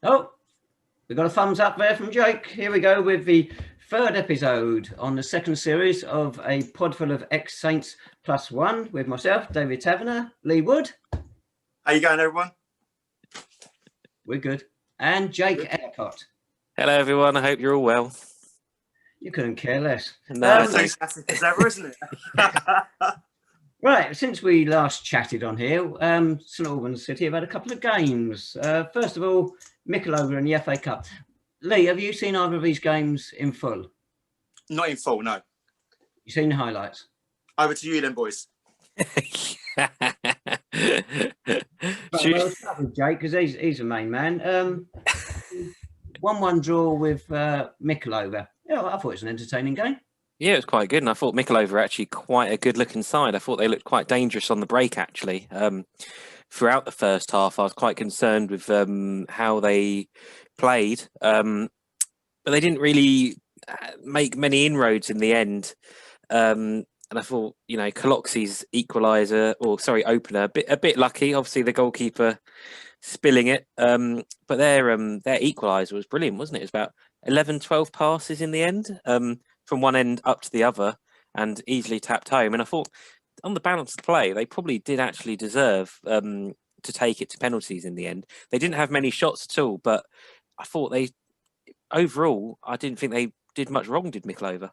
Oh, we got a thumbs up there from Jake. Here we go with the third episode on the second series of A Podful of Saints +1 with myself, David Tavener, Lee Wood. How you going, everyone? We're good. And Jake Ellacott. Hello, everyone. I hope you're all well. You couldn't care less. No, fantastic as ever, isn't it? Right, since we last chatted on here, St Albans City have had a couple of games. First of all, Mickleover and the FA Cup. Lee, have you seen either of these games in full? Not in full, no. You've seen the highlights? Over to you then, boys. Well, we'll start with Jake, because he's the main man. 1-1 draw with Mickleover. Yeah, I thought it was an entertaining game. Yeah, it was quite good, and I thought Mickleover were actually quite a good-looking side. I thought they looked quite dangerous on the break, actually. Throughout the first half, I was quite concerned with how they played, but they didn't really make many inroads in the end. And I thought, you know, Coloxy's opener, a bit lucky. Obviously, the goalkeeper spilling it, but their equaliser was brilliant, wasn't it? It was about 11, 12 passes in the end. From one end up to the other, and easily tapped home. And I thought, on the balance of play, they probably did actually deserve to take it to penalties in the end. They didn't have many shots at all, but I thought overall, I didn't think they did much wrong, did Mickleover?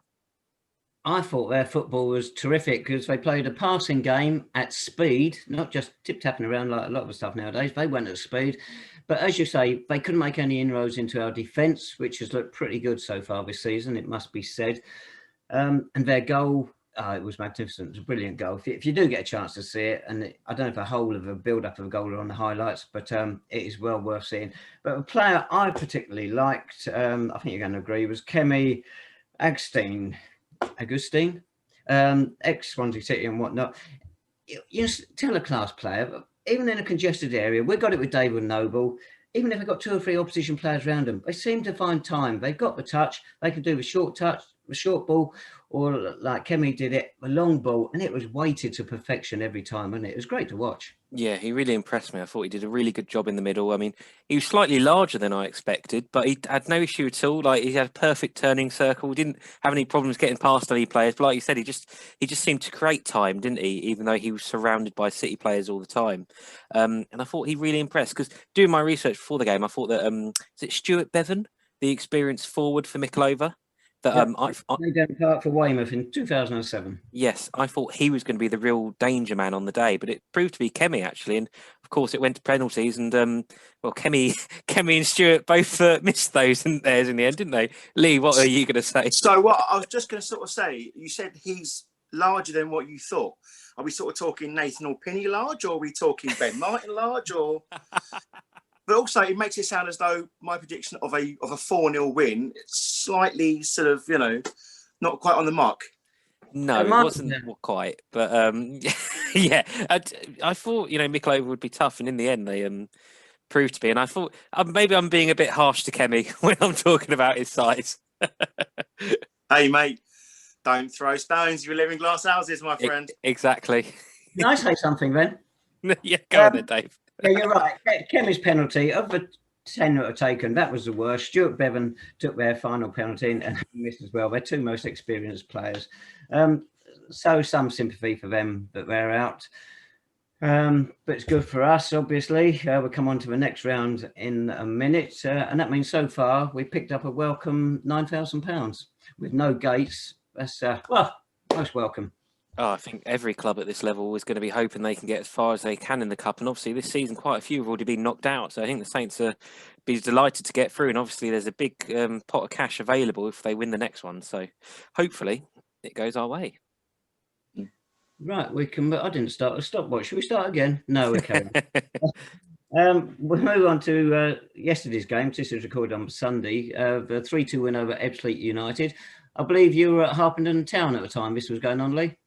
I thought their football was terrific because they played a passing game at speed, not just tip-tapping around like a lot of the stuff nowadays. They went at speed. But as you say, they couldn't make any inroads into our defence, which has looked pretty good so far this season, it must be said. And their goal, it was magnificent. It was a brilliant goal. If you do get a chance to see it, and I don't know if the whole of the build-up of a goal are on the highlights, but it is well worth seeing. But a player I particularly liked, I think you're going to agree, was Kemi Agustin, ex-Swansea City and whatnot. You tell a class player, even in a congested area, we got it with David Noble. Even if they've got 2 or 3 opposition players around them, they seem to find time. They've got the touch. They can do the short touch, the short ball, or like Kemi did it, a long ball, and it was weighted to perfection every time, and it was great to watch. Yeah, he really impressed me. I thought he did a really good job in the middle. I mean, he was slightly larger than I expected, but he had no issue at all. Like, he had a perfect turning circle. He didn't have any problems getting past any players. But like you said, he just seemed to create time, didn't he? Even though he was surrounded by City players all the time. And I thought he really impressed, because doing my research before the game, I thought that is it Stuart Bevan, the experienced forward for Mickleover? That played down Park for Weymouth in 2007. Yes, I thought he was going to be the real danger man on the day, but it proved to be Kemi, actually, and of course it went to penalties, and Kemi and Stuart both missed those in theirs in the end, didn't they? Lee, what are you going to say? So what I was just going to sort of say, you said he's larger than what you thought. Are we sort of talking Nathan Orpini large, or are we talking Ben Martin large, or? But also, it makes it sound as though my prediction of a 4-0 win, slightly sort of, you know, not quite on the mark. No, it wasn't quite. But yeah, I thought, you know, Mickleover would be tough, and in the end, they proved to be. And I thought maybe I'm being a bit harsh to Kemi when I'm talking about his size. Hey, mate, don't throw stones. You live in glass houses, my friend. Exactly. Can I say something then? Yeah, go on then, Dave. Yeah, you're right. Kemi's penalty, of the 10 that were taken, that was the worst. Stuart Bevan took their final penalty and missed as well. They're 2 most experienced players. So some sympathy for them that they're out. But it's good for us, obviously. We'll come on to the next round in a minute. And that means so far we picked up a welcome £9,000 with no gates. That's, most welcome. Oh, I think every club at this level is going to be hoping they can get as far as they can in the Cup. And obviously this season, quite a few have already been knocked out. So I think the Saints will be delighted to get through. And obviously there's a big pot of cash available if they win the next one. So hopefully it goes our way. Right, we can. I didn't start a stopwatch. Should we start again? No, we can't. We'll move on to yesterday's game. This was recorded on Sunday. The 3-2 win over Ebbsfleet United. I believe you were at Harpenden Town at the time this was going on, Lee.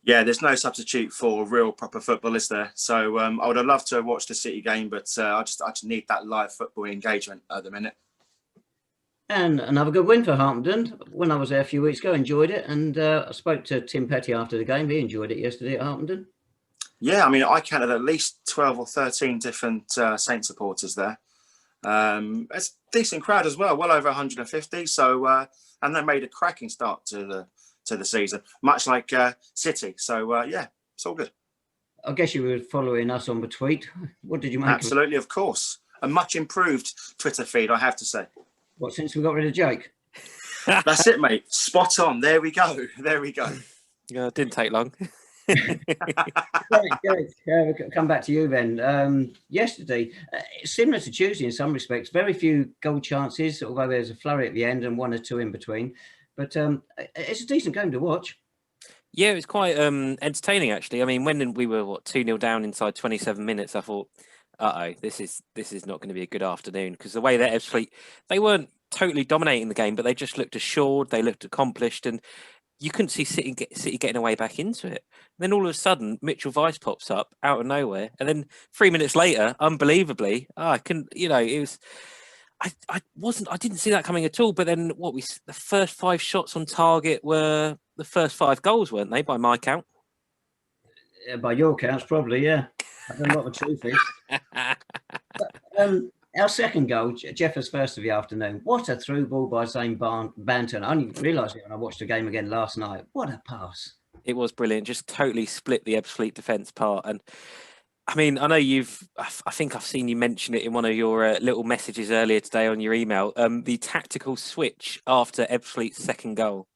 Yeah, there's no substitute for real proper football, is there? So I would have loved to have watched the City game, but I just need that live football engagement at the minute. And another good win for Harpenden. When I was there a few weeks ago, enjoyed it. And I spoke to Tim Petty after the game. He enjoyed it yesterday at Harpenden. Yeah, I mean, I counted at least 12 or 13 different Saints supporters there. It's a decent crowd as well, well over 150. So and they made a cracking start to the season, much like City. So yeah, it's all good. I guess you were following us on the tweet. What did you make? Absolutely, of course. A much improved Twitter feed, I have to say. What, since we got rid of Jake? That's it, mate. Spot on. There we go. There we go. Yeah, it didn't take long. Come back to you then. Yesterday, similar to Tuesday in some respects, very few goal chances, although there's a flurry at the end and 1 or 2 in between. But it's a decent game to watch. Yeah, it was quite entertaining, actually. I mean, when we were 2-0 down inside 27 minutes, I thought, this is not going to be a good afternoon, because the way that Ebbsfleet, they weren't totally dominating the game, but they just looked assured, they looked accomplished, and you couldn't see City getting away back into it. And then all of a sudden, Mitchell Weiss pops up out of nowhere, and then 3 minutes later, unbelievably, it was. I didn't see that coming at all. But then the first 5 shots on target were the first 5 goals, weren't they, by my count? By your counts, probably, yeah. I don't know what the truth is. But, our second goal, Jeffers' first of the afternoon. What a through ball by Zane Banton. I only realised it when I watched the game again last night. What a pass. It was brilliant. Just totally split the Ebbsfleet defence apart. And I mean, I know I think I've seen you mention it in one of your little messages earlier today on your email, the tactical switch after Ebbsfleet's second goal.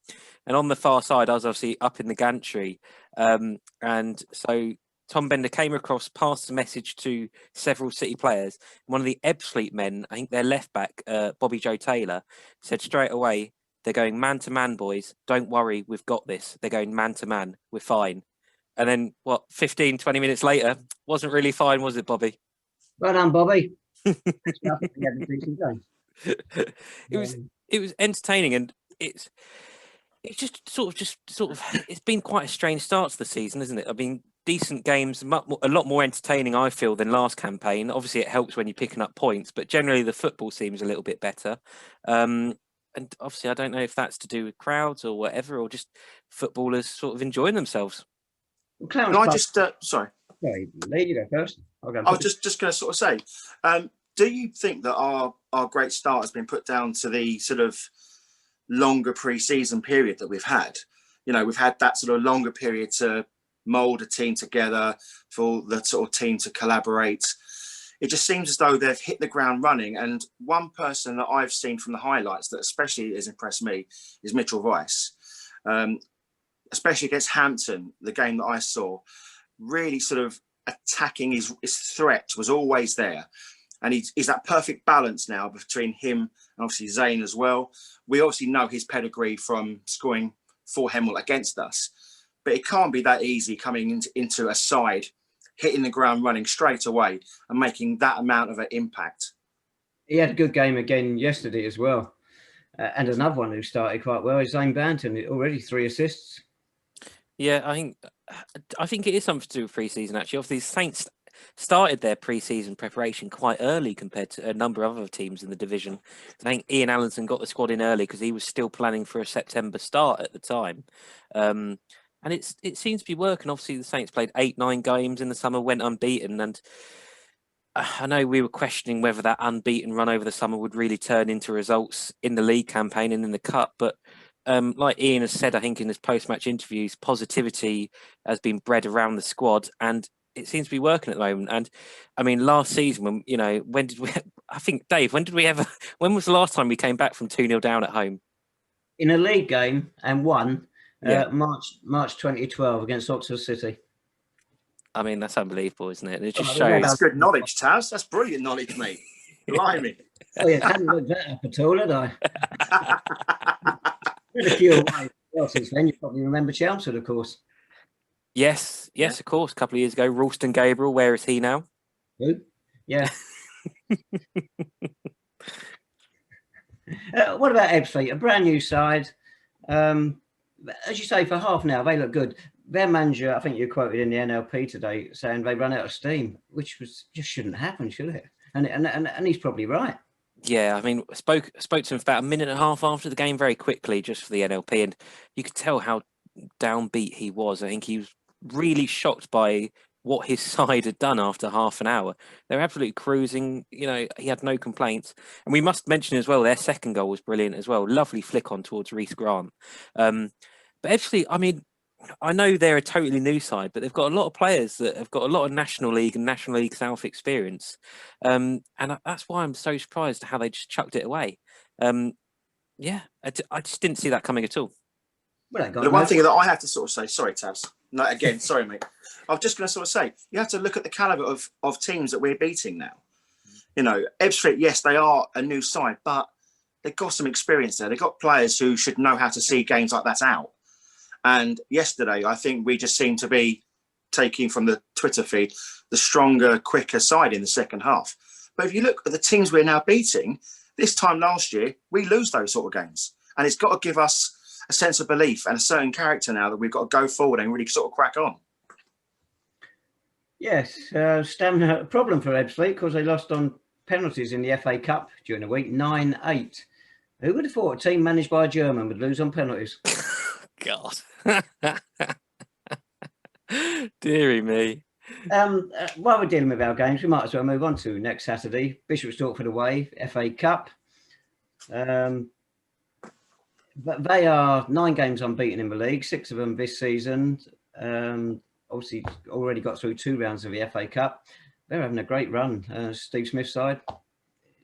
And on the far side, I was obviously up in the gantry. And so Tom Bender came across, passed a message to several City players. One of the Ebbsfleet men, I think their left back, Bobby Joe Taylor, said straight away, they're going man-to-man, boys. Don't worry, we've got this. They're going man-to-man. We're fine. And then, 15, 20 minutes later, wasn't really fine, was it, Bobby? Well done, Bobby. It was entertaining, and it's just sort of it's been quite a strange start to the season, isn't it? I mean, decent games, a lot more entertaining, I feel, than last campaign. Obviously, it helps when you're picking up points, but generally the football seems a little bit better. And obviously, I don't know if that's to do with crowds or whatever, or just footballers sort of enjoying themselves. Well, Clarence Park, sorry. Sorry, you go first. I was just going to sort of say, do you think that our great start has been put down to the sort of longer pre-season period that we've had? You know, we've had that sort of longer period to mould a team together, for the sort of team to collaborate. It just seems as though they've hit the ground running. And one person that I've seen from the highlights that especially has impressed me is Mitchell Weiss. Especially against Hampton, the game that I saw, really sort of attacking his threat was always there. And he's that perfect balance now between him and obviously Zane as well. We obviously know his pedigree from scoring for Hemel against us, but it can't be that easy coming into a side, hitting the ground running straight away and making that amount of an impact. He had a good game again yesterday as well. And another one who started quite well is Zane Banton, already 3 assists. Yeah, I think it is something to do with pre-season, actually. Obviously, Saints started their pre-season preparation quite early compared to a number of other teams in the division. I think Ian Allenson got the squad in early because he was still planning for a September start at the time. And it seems to be working. Obviously, the Saints played 8-9 games in the summer, went unbeaten. And I know we were questioning whether that unbeaten run over the summer would really turn into results in the league campaign and in the cup. But like Ian has said, I think in his post-match interviews, positivity has been bred around the squad, and it seems to be working at the moment. And I mean, last season, when did we? I think Dave, when was the last time we came back from 2-0 down at home? In a league game and won, March 2012 against Oxford City. I mean, that's unbelievable, isn't it? And it just shows. shows. That's good knowledge, Taz. That's brilliant knowledge, mate. Blimey. Oh yeah, I hadn't looked that up at all, had I? A few away. Well, since then, you probably remember Chelmsford, of course. Yes, of course. A couple of years ago, Ralston Gabriel. Where is he now? Who? Yeah. What about Ebbsfleet? A brand new side. As you say, for half now, they look good. Their manager, I think you quoted in the NLP today, saying they run out of steam, which just shouldn't happen, should it? And he's probably right. Yeah, I mean, spoke to him for about a minute and a half after the game, very quickly, just for the NLP, and you could tell how downbeat he was. I think he was really shocked by what his side had done after half an hour. They're absolutely cruising. You know, he had no complaints. And we must mention as well, their second goal was brilliant as well. Lovely flick on towards Reece Grant. But actually, I mean, I know they're a totally new side, but they've got a lot of players that have got a lot of National League and National League South experience. And that's why I'm so surprised how they just chucked it away. Yeah, I just didn't see that coming at all. Well, the one thing that I have to sort of say, sorry, Tabs. No, again, sorry, mate. I was just going to sort of say, you have to look at the calibre of teams that we're beating now. You know, Ebbsfleet, yes, they are a new side, but they've got some experience there. They've got players who should know how to see games like that out. And yesterday, I think we just seemed to be taking from the Twitter feed the stronger, quicker side in the second half. But if you look at the teams we're now beating, this time last year, we lose those sort of games. And it's got to give us a sense of belief and a certain character now that we've got to go forward and really sort of crack on. Yes, stamina a problem for Ebbsfleet because they lost on penalties in the FA Cup during the week, 9-8. Who would have thought a team managed by a German would lose on penalties? God. Deary me. While we're dealing with our games, we might as well move on to next Saturday. Bishop Stortford away, FA Cup. But they are 9 games unbeaten in the league, 6 of them this season. Obviously, already got through 2 rounds of the FA Cup. They're having a great run. Steve Smith's side.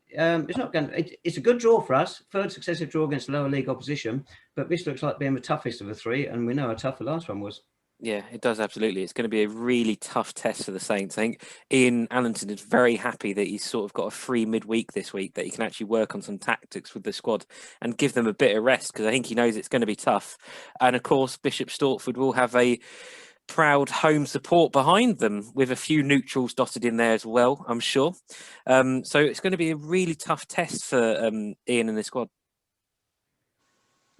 It's a good draw for us. 3rd successive draw against lower league opposition. But this looks like being the toughest of the 3, and we know how tough the last one was. Yeah, it does, absolutely. It's going to be a really tough test for the Saints. I think Ian Allenton is very happy that he's sort of got a free midweek this week, that he can actually work on some tactics with the squad and give them a bit of rest, because I think he knows it's going to be tough. And of course, Bishop Stortford will have a proud home support behind them with a few neutrals dotted in there as well, I'm sure. So it's going to be a really tough test for Ian and the squad.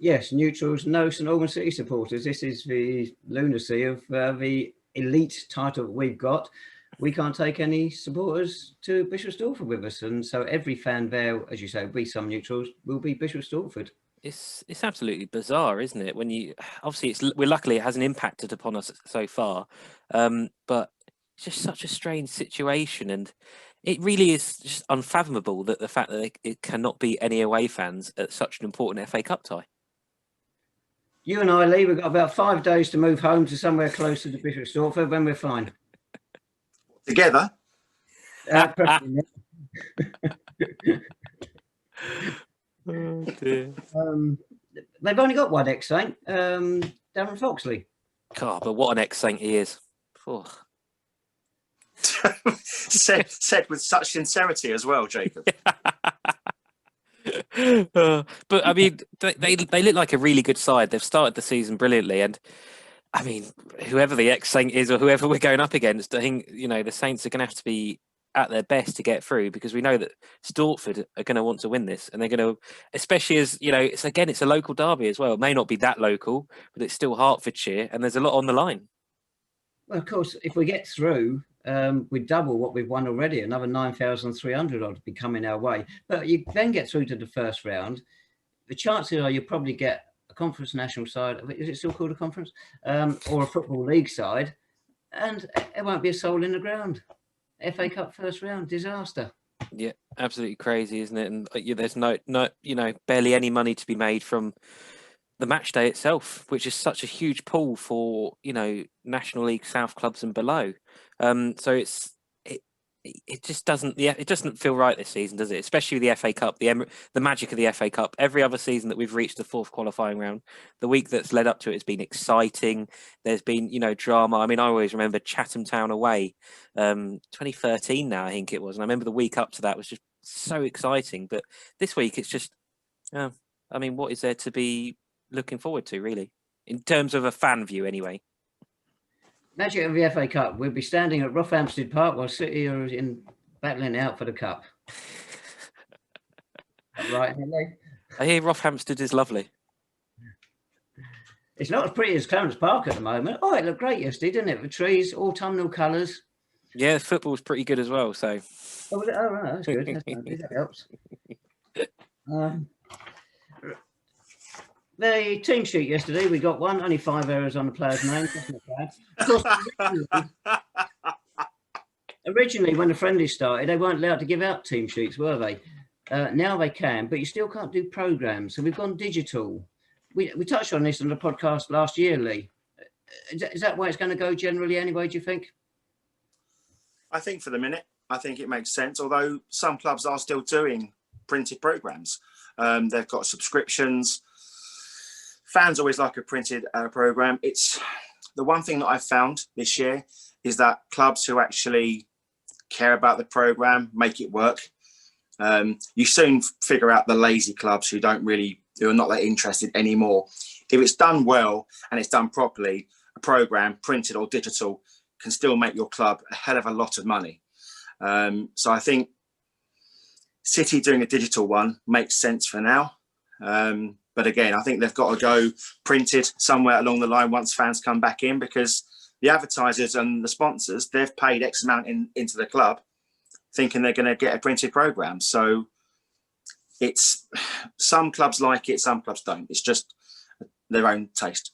Yes, neutrals, no St Albans City supporters. This is the lunacy of the elite title that we've got. We can't take any supporters to Bishop Stortford with us. And so every fan there, as you say, will be some neutrals, will be Bishop Stortford. It's absolutely bizarre, isn't it? When you obviously we're luckily it hasn't impacted upon us so far, but it's just such a strange situation, and it really is just unfathomable that the fact that it cannot be any away fans at such an important FA Cup tie. You and I, Lee, we've got about 5 days to move home to somewhere closer to Bishop Stortford when we're fine. Together? Oh dear. They've only got one ex-Saint, Darren Foxley. God, but what an ex-Saint he is. Oh. said with such sincerity as well, Jacob. But I mean, they look like a really good side. They've started the season brilliantly, and I mean, whoever the ex-Saint is or whoever we're going up against, I think the Saints are going to have to be at their best to get through, because we know that Stortford are going to want to win this, and they're going to, especially as it's a local derby as well. It may not be that local, but it's still Hertfordshire, and there's a lot on the line. Well, of course, if we get through, we double what we've won already. Another 9,300 odd be coming our way. But you then get through to the first round. The chances are you'll probably get a conference national side. Is it still called a conference? Or a football league side, and there won't be a soul in the ground. FA Cup first round, disaster. Yeah, absolutely crazy, isn't it? And there's no barely any money to be made from the match day itself, which is such a huge pool for National League South clubs and below. So it just doesn't it doesn't feel right this season, does it? Especially the FA Cup, the magic of the FA Cup. Every other season that we've reached the 4th qualifying round, the week that's led up to it has been exciting. There's been drama. I mean, I always remember Chatham Town away, 2013 now I think it was, and I remember the week up to that was just so exciting. But this week it's just, I mean, what is there to be looking forward to, really, in terms of a fan view anyway? Magic of the FA Cup. We'll be standing at Rothamsted Park while City are battling out for the cup. Right, Henry? I hear Rothamsted is lovely. It's not as pretty as Clarence Park at the moment. Oh, it looked great yesterday, didn't it? The trees, autumnal colours. Yeah, the football's pretty good as well. So. Oh, right, that's good. That helps. The team sheet yesterday, we got one, only 5 errors on the player's name. That's not bad. Of course, Originally, when the friendly started, they weren't allowed to give out team sheets, were they? Now they can, but you still can't do programs. So we've gone digital. We touched on this on the podcast last year, Lee. Is that where it's going to go generally anyway, do you think? I think for the minute, I think it makes sense, although some clubs are still doing printed programs. They've got subscriptions. Fans always like a printed program. It's the one thing that I've found this year is that clubs who actually care about the program make it work. You soon figure out the lazy clubs who are not that interested anymore. If it's done well and it's done properly, a program, printed or digital, can still make your club a hell of a lot of money. So I think City doing a digital one makes sense for now. But again, I think they've got to go printed somewhere along the line once fans come back in, because the advertisers and the sponsors, they've paid X amount into the club thinking they're going to get a printed program. So it's, some clubs like it, some clubs don't. It's just their own taste.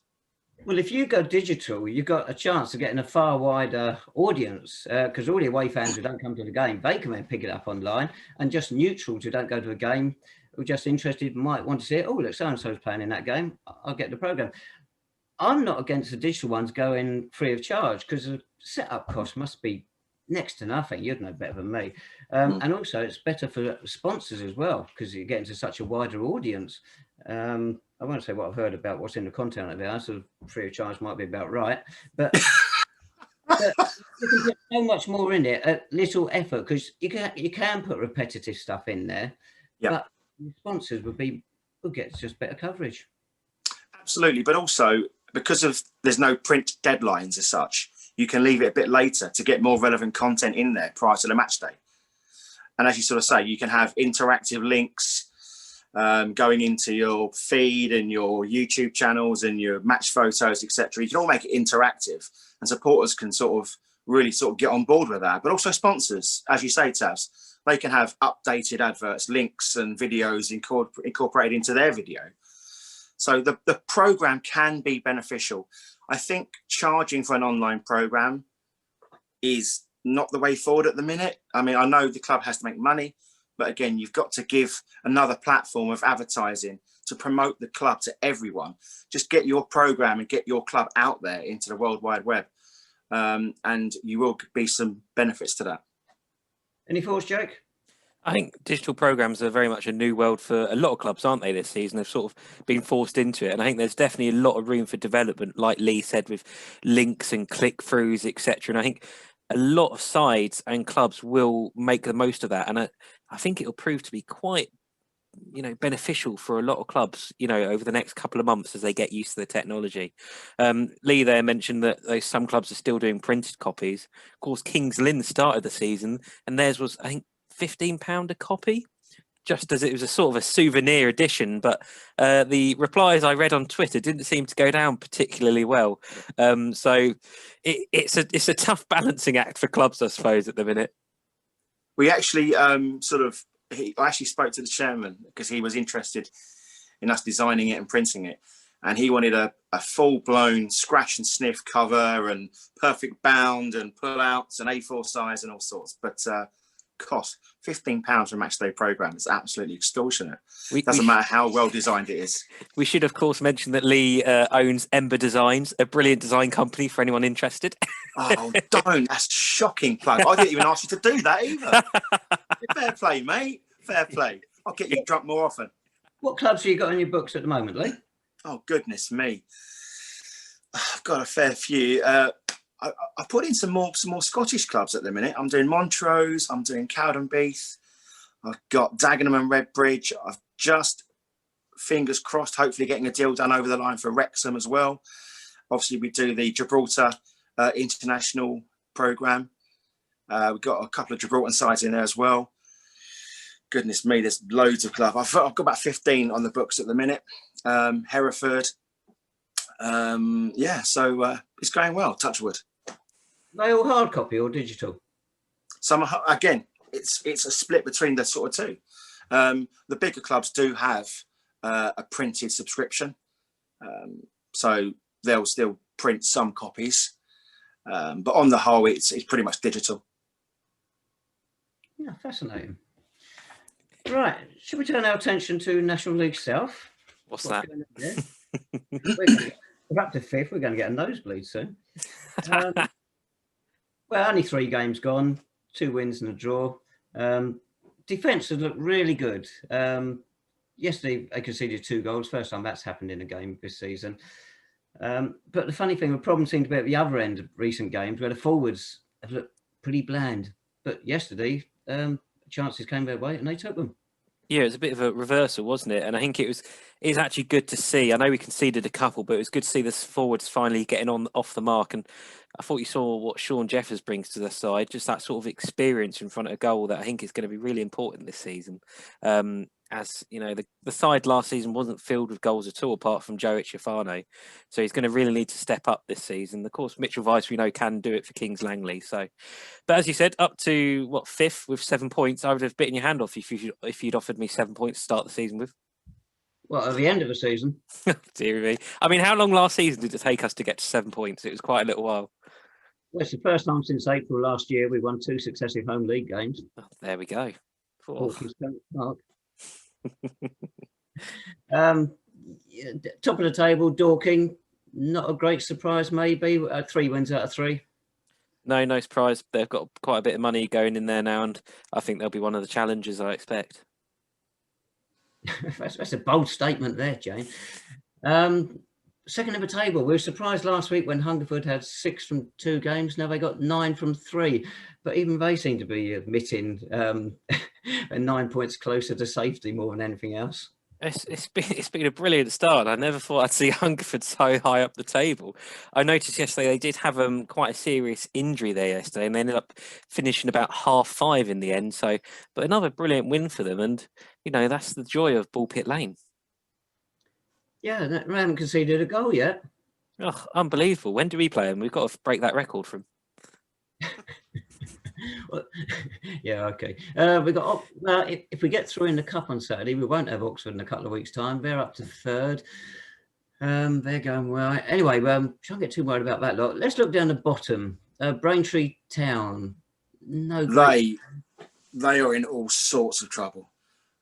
Well, if you go digital, you've got a chance of getting a far wider audience, because all the away fans who don't come to the game, they can then pick it up online, and just neutrals who don't go to a game, who are just interested, might want to see it. Oh, look, so-and-so's playing in that game. I'll get the program. I'm not against the digital ones going free of charge, because the setup cost must be next to nothing. You'd know better than me. And also it's better for sponsors as well, because you're getting to such a wider audience. I won't say what I've heard about what's in the content of it. So free of charge might be about right, but you can put so much more in it at little effort, because you can put repetitive stuff in there. Yeah. But the sponsors will get just better coverage. Absolutely, but also because of there's no print deadlines as such, you can leave it a bit later to get more relevant content in there prior to the match day. And as you sort of say, you can have interactive links going into your feed and your YouTube channels and your match photos, etc. You can all make it interactive, and supporters can really get on board with that. But also sponsors, as you say, Tavs, they can have updated adverts, links and videos incorporated into their video. So the program can be beneficial. I think charging for an online program is not the way forward at the minute. I mean, I know the club has to make money, but again, you've got to give another platform of advertising to promote the club to everyone. Just get your program and get your club out there into the World Wide Web, and you will be some benefits to that. Any thoughts, Jake? I think digital programs are very much a new world for a lot of clubs, aren't they, this season? They've sort of been forced into it. And I think there's definitely a lot of room for development, like Lee said, with links and click-throughs, etc. And I think a lot of sides and clubs will make the most of that. And I think it'll prove to be quite, beneficial for a lot of clubs, over the next couple of months as they get used to the technology. Lee there mentioned that some clubs are still doing printed copies. Of course, Kings Lynn started the season and theirs was, I think, £15 a copy, just as it was a sort of a souvenir edition. But the replies I read on Twitter didn't seem to go down particularly well. So it's a tough balancing act for clubs, I suppose, at the minute. We actually I actually spoke to the chairman because he was interested in us designing it and printing it, and he wanted a full-blown scratch and sniff cover and perfect bound and pull-outs and A4 size and all sorts. But cost £15 for a match day program is absolutely extortionate. Doesn't matter how well designed it is. We should of course mention that Lee owns Ember Designs, a brilliant design company for anyone interested. Oh, don't! That's shocking plug. I didn't even ask you to do that either. Fair play, mate. Fair play. I'll get you drunk more often. What clubs have you got on your books at the moment, Lee? Oh goodness me, I've got a fair few. I put in some more Scottish clubs at the minute. I'm doing Montrose, I'm doing Cowdenbeath, I've got Dagenham and Redbridge. I've just, fingers crossed, hopefully getting a deal done over the line for Wrexham as well. Obviously, we do the Gibraltar international programme. We've got a couple of Gibraltar sides in there as well. Goodness me, there's loads of clubs. I've got about 15 on the books at the minute. Hereford. So it's going well, touch wood. Are they all hard copy or digital? Some again, it's a split between the sort of two. The bigger clubs do have a printed subscription, so they'll still print some copies, but on the whole, it's pretty much digital. Yeah, fascinating. Right, should we turn our attention to National League South? What's that? Going on there? We're up to 5th. We're going to get a nosebleed soon. Well, only 3 games gone, 2 wins and a draw. Defence has looked really good. Yesterday, they conceded 2 goals. First time that's happened in a game this season. But the funny thing, the problem seemed to be at the other end of recent games, where the forwards have looked pretty bland. But yesterday, chances came their way and they took them. Yeah, it was a bit of a reversal, wasn't it? And I think it's actually good to see. I know we conceded a couple, but it was good to see the forwards finally getting off the mark. And I thought you saw what Sean Jeffers brings to the side, just that sort of experience in front of a goal that I think is going to be really important this season. As you know, the side last season wasn't filled with goals at all, apart from Joe Echefano. So he's going to really need to step up this season. Of course, Mitchell Weiss, we know, can do it for Kings Langley. So, but as you said, up to 5th with 7 points. I would have bitten your hand off if you'd offered me 7 points to start the season with. Well, at the end of the season. Dear me. I mean, how long last season did it take us to get to 7 points? It was quite a little while. Well, it's the first time since April last year we won 2 successive home league games. Oh, there we go. Clarence Park. Top of the table, Dorking. Not a great surprise, maybe. 3 wins out of 3. No surprise. They've got quite a bit of money going in there now, and I think they'll be one of the challengers, I expect. That's a bold statement there, Jane. Second of the table, we were surprised last week when Hungerford had 6 from 2 games. Now they got 9 from 3, but even they seem to be admitting 9 points closer to safety more than anything else. It's been a brilliant start. I never thought I'd see Hungerford so high up the table. I noticed yesterday they did have quite a serious injury there yesterday, and they ended up finishing about 5:30 in the end. So, but another brilliant win for them, and you know that's the joy of Bullpit Lane. Yeah, they haven't conceded a goal yet. Oh, unbelievable! When do we play them? We've got to break that record from. Well, yeah, okay. We got if we get through in the cup on Saturday, we won't have Oxford in a couple of weeks' time. They're up to 3rd. They're going well. Anyway, shan't get too worried about that lot. Let's look down the bottom. Braintree Town. No, they are in all sorts of trouble.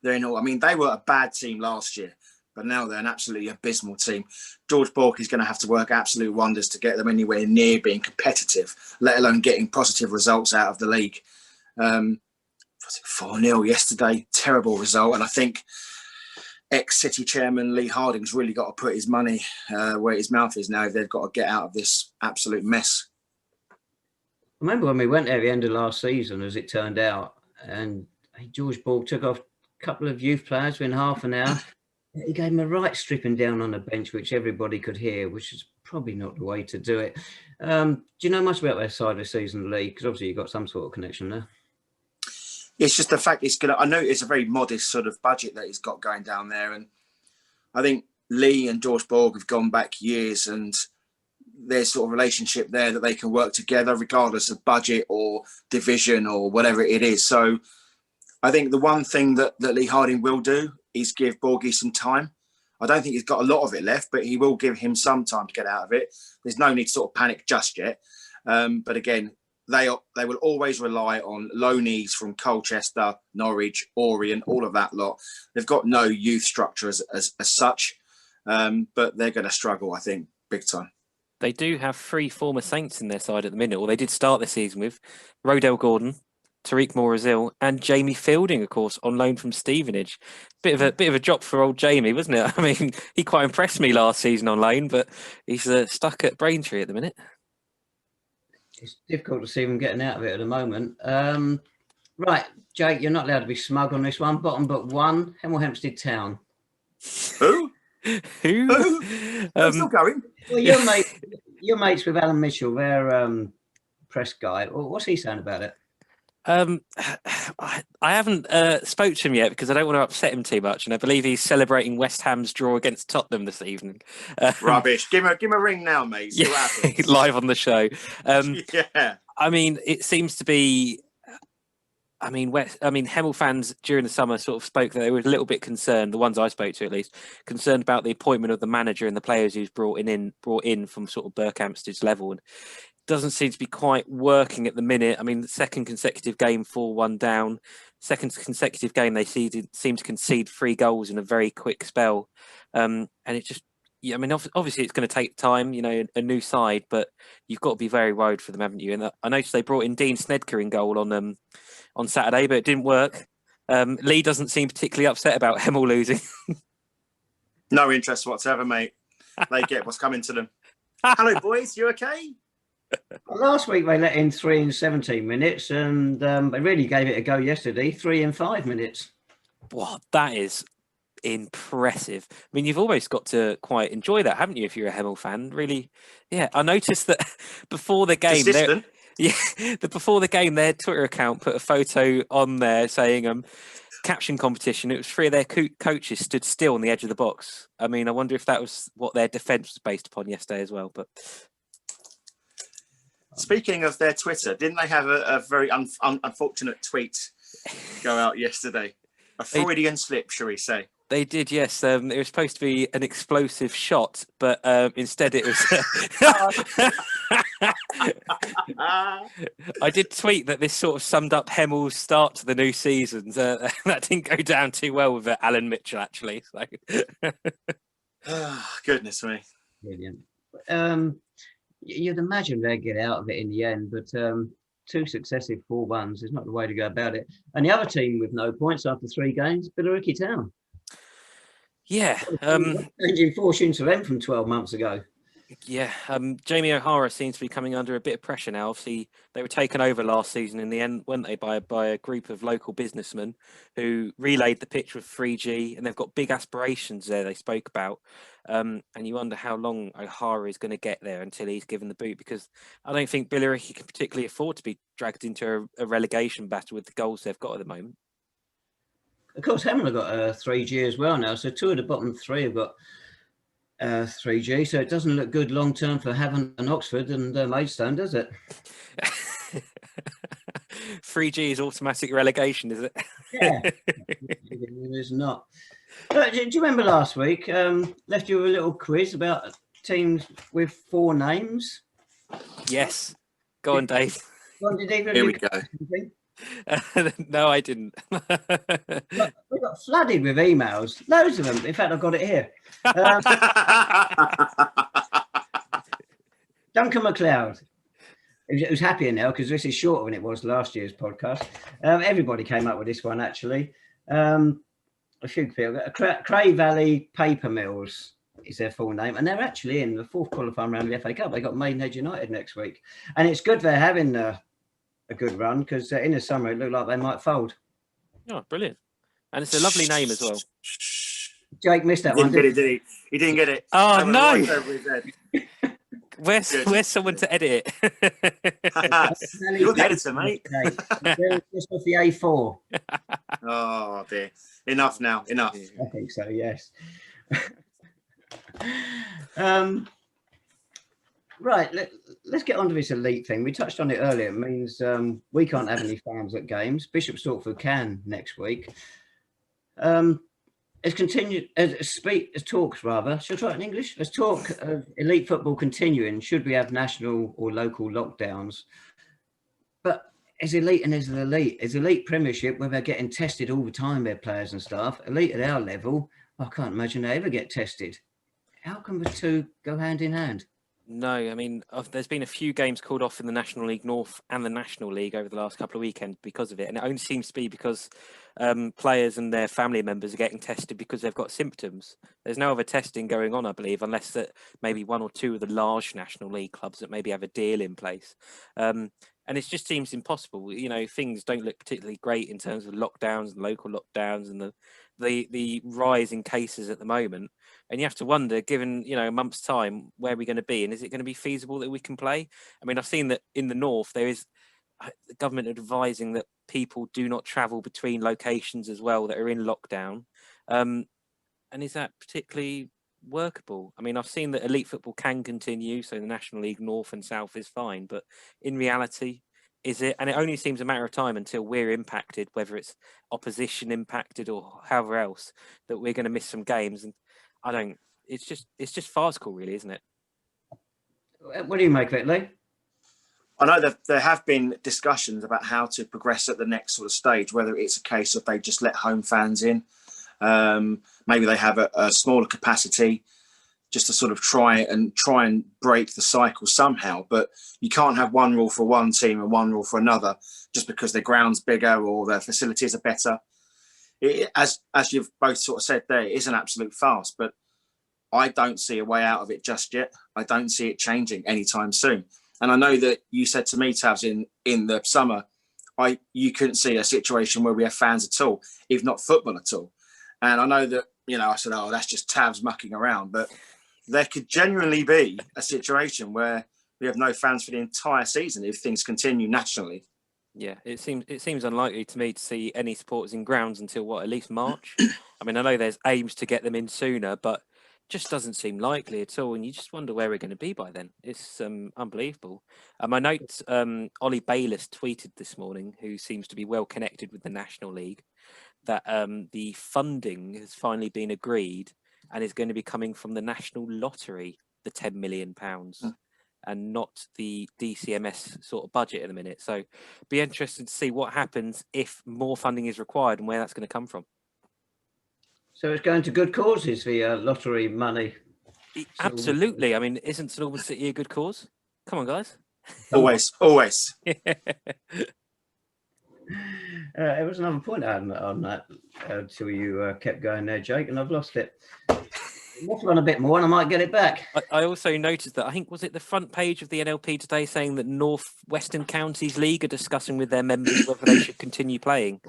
They're in all. I mean, they were a bad team last year, but now they're an absolutely abysmal team. George Bork is going to have to work absolute wonders to get them anywhere near being competitive, let alone getting positive results out of the league. 4-0 yesterday, terrible result. And I think ex-City chairman Lee Harding's really got to put his money where his mouth is now if they've got to get out of this absolute mess. Remember when we went there at the end of last season, as it turned out, and George Bork took off a couple of youth players within half an hour. He gave him a right stripping down on the bench, which everybody could hear, which is probably not the way to do it. Do you know much about their side of the season, Lee? Because obviously you've got some sort of connection there. It's just the fact I know it's a very modest sort of budget that he's got going down there. And I think Lee and George Borg have gone back years, and there's sort of relationship there that they can work together regardless of budget or division or whatever it is. So I think the one thing that Lee Harding will do is give Borgie some time. I don't think he's got a lot of it left, but he will give him some time to get out of it. There's no need to sort of panic just yet. But again, they will always rely on loanees from Colchester, Norwich, Orient, all of that lot. They've got no youth structure as such, but they're going to struggle, I think, big time. They do have 3 former Saints in their side at the minute, or they did start the season with Rodell Gordon, Tariq Morazil, and Jamie Fielding, of course, on loan from Stevenage. Bit of a drop for old Jamie, wasn't it? I mean, he quite impressed me last season on loan, but he's stuck at Braintree at the minute. It's difficult to see them getting out of it at the moment. Right, Jake, you're not allowed to be smug on this one. Bottom but 1, Hemel Hempstead Town. Who? Who? I'm still going. Well, your mates with Alan Mitchell, their press guy. What's he saying about it? I haven't spoke to him yet because I don't want to upset him too much, and I believe he's celebrating West Ham's draw against Tottenham this evening. Rubbish! Give him a ring now, mate. See what happens. Live on the show. Yeah. I mean, it seems to be. I mean, Hemel fans during the summer sort of spoke that they were a little bit concerned. The ones I spoke to, at least, concerned about the appointment of the manager and the players who's brought in from sort of Berkhamsted's level. And doesn't seem to be quite working at the minute. I mean, the second consecutive game 4-1 down. Second consecutive game they seem to concede 3 goals in a very quick spell, and it just. Yeah, I mean, obviously it's going to take time, you know, a new side, but you've got to be very worried for them, haven't you? And I noticed they brought in Dean Snedker in goal on Saturday, but it didn't work. Lee doesn't seem particularly upset about Hemel losing. No interest whatsoever, mate. They get what's coming to them. Hello, boys. You okay? Well, last week they let in 3 in 17 minutes, and they really gave it a go yesterday. 3 in 5 minutes. Wow, that is impressive. I mean, you've almost got to quite enjoy that, haven't you, if you're a Hemel fan? Really, yeah. I noticed that before the game, before the game, their Twitter account put a photo on there saying caption competition. It was 3 of their coaches stood still on the edge of the box. I mean, I wonder if that was what their defence was based upon yesterday as well. But speaking of their Twitter, didn't they have a very unfortunate tweet go out yesterday? A Freudian slip, shall we say? They did, yes. It was supposed to be an explosive shot, but instead it was... I did tweet that this sort of summed up Hemel's start to the new season. That didn't go down too well with Alan Mitchell, actually. So. Oh, goodness me. Brilliant. You'd imagine they'd get out of it in the end, but 2 successive 4-1s is not the way to go about it. And the other team with no points after 3 games, Billericay Town. Yeah. Changing fortunes for them from 12 months ago. Yeah. Jamie O'Hara seems to be coming under a bit of pressure now. Obviously, they were taken over last season in the end, weren't they, by a group of local businessmen who relayed the pitch with 3G, and they've got big aspirations there they spoke about. And you wonder how long O'Hara is going to get there until he's given the boot, because I don't think Billericay can particularly afford to be dragged into a relegation battle with the goals they've got at the moment. Of course, Hemel have got 3G as well now, so 2 of the bottom 3 have got 3G, so it doesn't look good long term for Havant and Oxford and Maidstone, does it? 3G is automatic relegation, is it? Yeah, it is not. Do you remember last week? Left you a little quiz about teams with 4 names. Yes, go on, Dave. Here we go. No, I didn't. We got flooded with emails, loads of them. In fact, I've got it here. Duncan MacLeod. It was happier now because this is shorter than it was last year's podcast. Everybody came up with this one, actually. A few people. Cray Valley Paper Mills is their full name, and they're actually in the 4th qualifying round of the FA Cup. They got Maidenhead United next week, and it's good they're having a good run, because in the summer it looked like they might fold. Oh, brilliant. And it's a lovely name as well. Jake missed that Didn't one. get it, did he? He didn't get it. Oh, no. Right over his head. Where's someone to edit it? You're the editor, mate. Just off the A4. Oh, dear. Enough now. Enough. I think so, yes. Right, let's get on to this elite thing. We touched on it earlier. It means we can't have any fans at games. Bishop Stortford can next week. As talks, rather. Should I try it in English? As talk of elite football continuing, should we have national or local lockdowns? But is elite and is elite? Is elite Premiership, where they're getting tested all the time, their players and staff? Elite at our level, I can't imagine they ever get tested. How can the 2 go hand in hand? No, I mean, there's been a few games called off in the National League North and the National League over the last couple of weekends because of it. And it only seems to be because players and their family members are getting tested because they've got symptoms. There's no other testing going on, I believe, unless that maybe 1 or 2 of the large National League clubs that maybe have a deal in place. And it just seems impossible. You know, things don't look particularly great in terms of lockdowns and local lockdowns and the rise in cases at the moment. And you have to wonder, given, you know, a month's time, where are we going to be? And is it going to be feasible that we can play? I mean, I've seen that in the north, there is the government advising that people do not travel between locations as well that are in lockdown. And is that particularly workable? I mean, I've seen that elite football can continue, so the National League North and South is fine. But in reality, is it? And it only seems a matter of time until we're impacted, whether it's opposition impacted or however else, that we're going to miss some games. And I don't. It's just farcical, really, isn't it? What do you make of it, Lee? I know that there have been discussions about how to progress at the next sort of stage, whether it's a case of they just let home fans in. Maybe they have a smaller capacity just to sort of try and break the cycle somehow. But you can't have one rule for one team and one rule for another just because their ground's bigger or their facilities are better. As you've both sort of said there, it is an absolute farce, but I don't see a way out of it just yet. I don't see it changing anytime soon. And I know that you said to me, Tavs, in the summer, you couldn't see a situation where we have fans at all, if not football at all. And I know that, I said, oh, that's just Tavs mucking around. But there could genuinely be a situation where we have no fans for the entire season if things continue nationally. Yeah, it seems unlikely to me to see any supporters in grounds until at least March. I mean, I know there's aims to get them in sooner, but just doesn't seem likely at all. And you just wonder where we're going to be by then. It's unbelievable. I note Ollie Bayliss tweeted this morning, who seems to be well connected with the National League, that the funding has finally been agreed and is going to be coming from the National Lottery, the £10 million. And not the DCMS sort of budget in a minute. So be interested to see what happens if more funding is required and where that's going to come from. So it's going to good causes, the lottery money. Absolutely. I mean, isn't St Albans City a good cause? Come on, guys. Always. There was another point on that until you kept going there, Jake, and I've lost it. Waffle on a bit more and I might get it back. I also noticed that, I think, was it the front page of the NLP today saying that North Western Counties League are discussing with their members whether they should continue playing.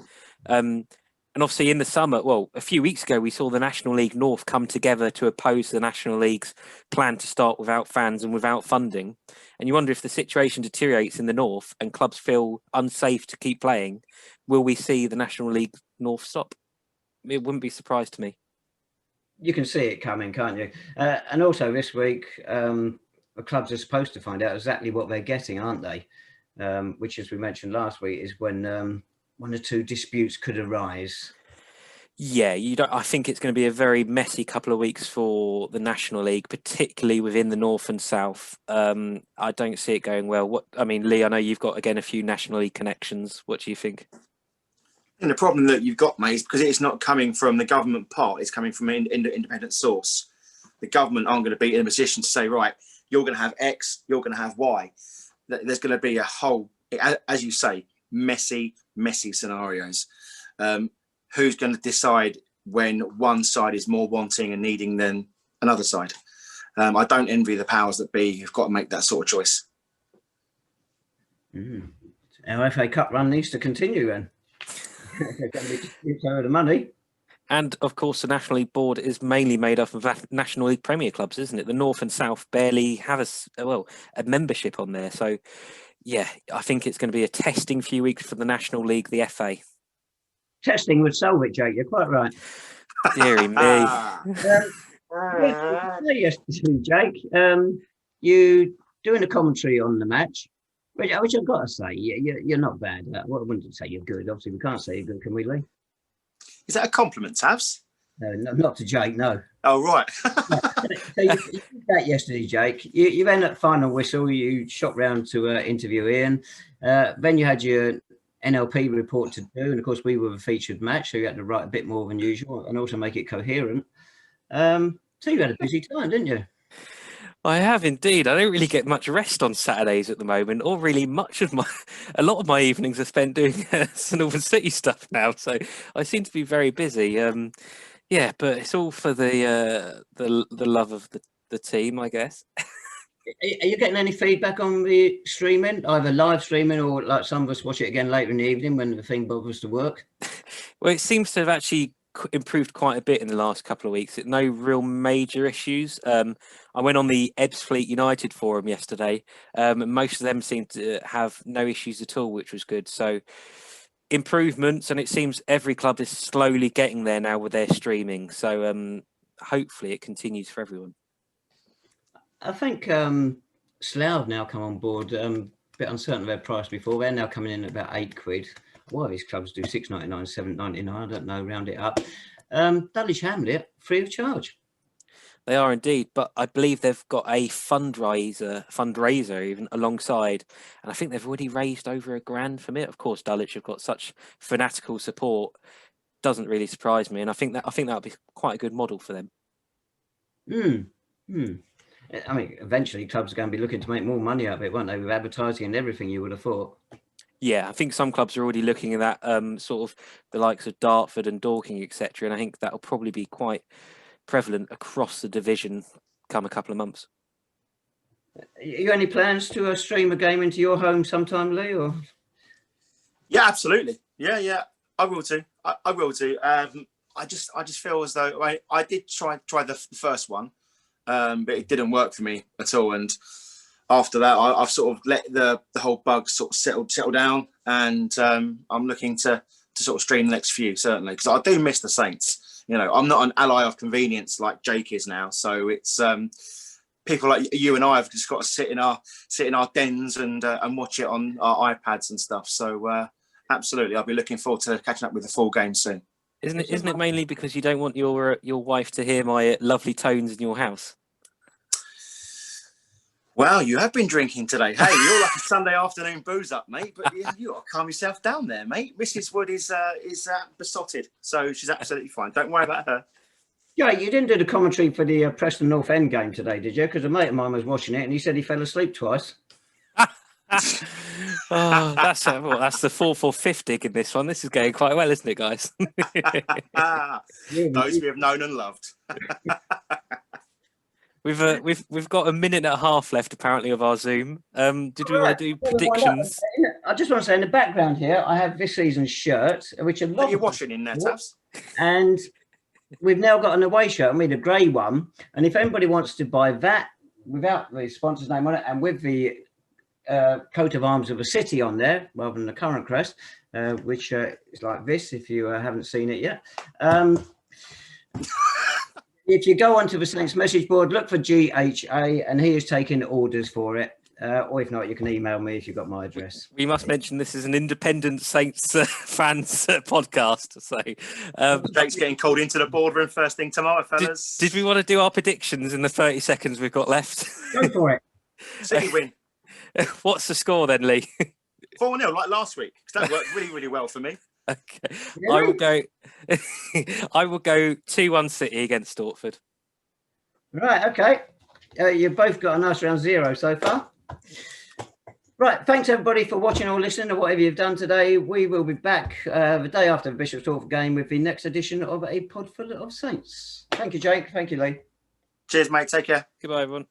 And obviously in the summer, a few weeks ago, we saw the National League North come together to oppose the National League's plan to start without fans and without funding. And you wonder if the situation deteriorates in the North and clubs feel unsafe to keep playing, will we see the National League North stop? It wouldn't be a surprise to me. You can see it coming, can't you? And also this week, the clubs are supposed to find out exactly what they're getting, aren't they? Which, as we mentioned last week, is when one or two disputes could arise. Yeah, I think it's going to be a very messy couple of weeks for the National League, particularly within the North and South. I don't see it going well. Lee, I know you've got, again, a few National League connections. What do you think? And the problem that you've got, mate, is because it's not coming from the government part, it's coming from an independent source. The government aren't going to be in a position to say, right, you're going to have X, you're going to have Y. There's going to be a whole, as you say, messy scenarios. Who's going to decide when one side is more wanting and needing than another side? I don't envy the powers that be who've got to make that sort of choice. Our FA Cup run needs to continue then. They're going to be the money. And of course, the National League board is mainly made up of National League Premier clubs, isn't it? The North and South barely have a membership on there. So, yeah, I think it's going to be a testing few weeks for the National League, the FA. Testing would solve it, Jake. You're quite right. Deary me. Yesterday, Jake, you doing a commentary on the match. Which I've got to say, you're not bad. Well, I wouldn't say you're good. Obviously, we can't say you're good, can we, Lee? Is that a compliment, Tavs? No, not to Jake, no. Oh, right. So you did that yesterday, Jake. You then at final whistle, you shot round to interview Ian. Then you had your NLP report to do. And, of course, we were a featured match, so you had to write a bit more than usual and also make it coherent. So you had a busy time, didn't you? I have indeed. I don't really get much rest on Saturdays at the moment, or really a lot of my evenings are spent doing St Albans City stuff now. So I seem to be very busy. Yeah, but it's all for the love of the team, I guess. Are you getting any feedback on the streaming, either live streaming or like some of us watch it again later in the evening when the thing bothers to work? Well, it seems to have actually improved quite a bit in the last couple of weeks. No real major issues. I went on the Ebbsfleet United forum yesterday. Most of them seemed to have no issues at all, which was good. So improvements, and it seems every club is slowly getting there now with their streaming. So hopefully it continues for everyone. I think Slough now come on board. A bit uncertain of their price before. They're now coming in at about £8. Why these clubs do £6.99, £7.99, I don't know, round it up. Dulwich Hamlet, free of charge. They are indeed, but I believe they've got a fundraiser even alongside, and I think they've already raised over £1,000 from it. Of course, Dulwich have got such fanatical support. Doesn't really surprise me, and I think that would be quite a good model for them. I mean, eventually clubs are going to be looking to make more money out of it, won't they, with advertising and everything, you would have thought. Yeah, I think some clubs are already looking at that, sort of the likes of Dartford and Dorking, etc. And I think that'll probably be quite prevalent across the division come a couple of months. You any plans to stream a game into your home sometime, Lee? Or Yeah, absolutely. Yeah, I will do. I will do. I just feel as though I did try the first one, but it didn't work for me at all. And after that, I've sort of let the whole bug sort of settle down, and I'm looking to sort of stream the next few, certainly, because I do miss the Saints. You know, I'm not an ally of convenience like Jake is now, so it's people like you and I have just got to sit in our dens and watch it on our iPads and stuff. So absolutely, I'll be looking forward to catching up with the full game soon. Isn't it mainly because you don't want your wife to hear my lovely tones in your house? Well, you have been drinking today. Hey, you're like a Sunday afternoon booze up, mate. But you got to calm yourself down there, mate. Mrs. Wood is besotted, so she's absolutely fine. Don't worry about her. Yeah, you didn't do the commentary for the Preston North End game today, did you? Because a mate of mine was watching it and he said he fell asleep twice. Oh, that's the 4th or 5th dig in this one. This is going quite well, isn't it, guys? Those we have known and loved. We've got a minute and a half left apparently of our Zoom. Did we want to do predictions? I just want to say in the background here, I have this season's shirt, which are you washing in there, Tabs? And we've now got an away shirt, I mean a grey one. And if anybody wants to buy that without the sponsor's name on it and with the coat of arms of a city on there rather than the current crest, which is like this if you haven't seen it yet. If you go onto the Saints message board, look for GHA, and he is taking orders for it. Or if not, you can email me if you've got my address. We must mention this is an independent Saints fans podcast. So Jake's getting called into the boardroom first thing tomorrow, fellas. Did we want to do our predictions in the 30 seconds we've got left? Go for it. City win. What's the score then, Lee? 4-0, like last week. Because that worked really, really well for me. Okay, Really? I will go 2-1 City against Stortford. Right, okay. You've both got a nice round 0 so far. Right, thanks everybody for watching or listening or whatever you've done today. We will be back the day after the Bishop's Stortford game with the next edition of A Podful of Saints. Thank you, Jake. Thank you, Lee. Cheers, mate. Take care. Goodbye, everyone.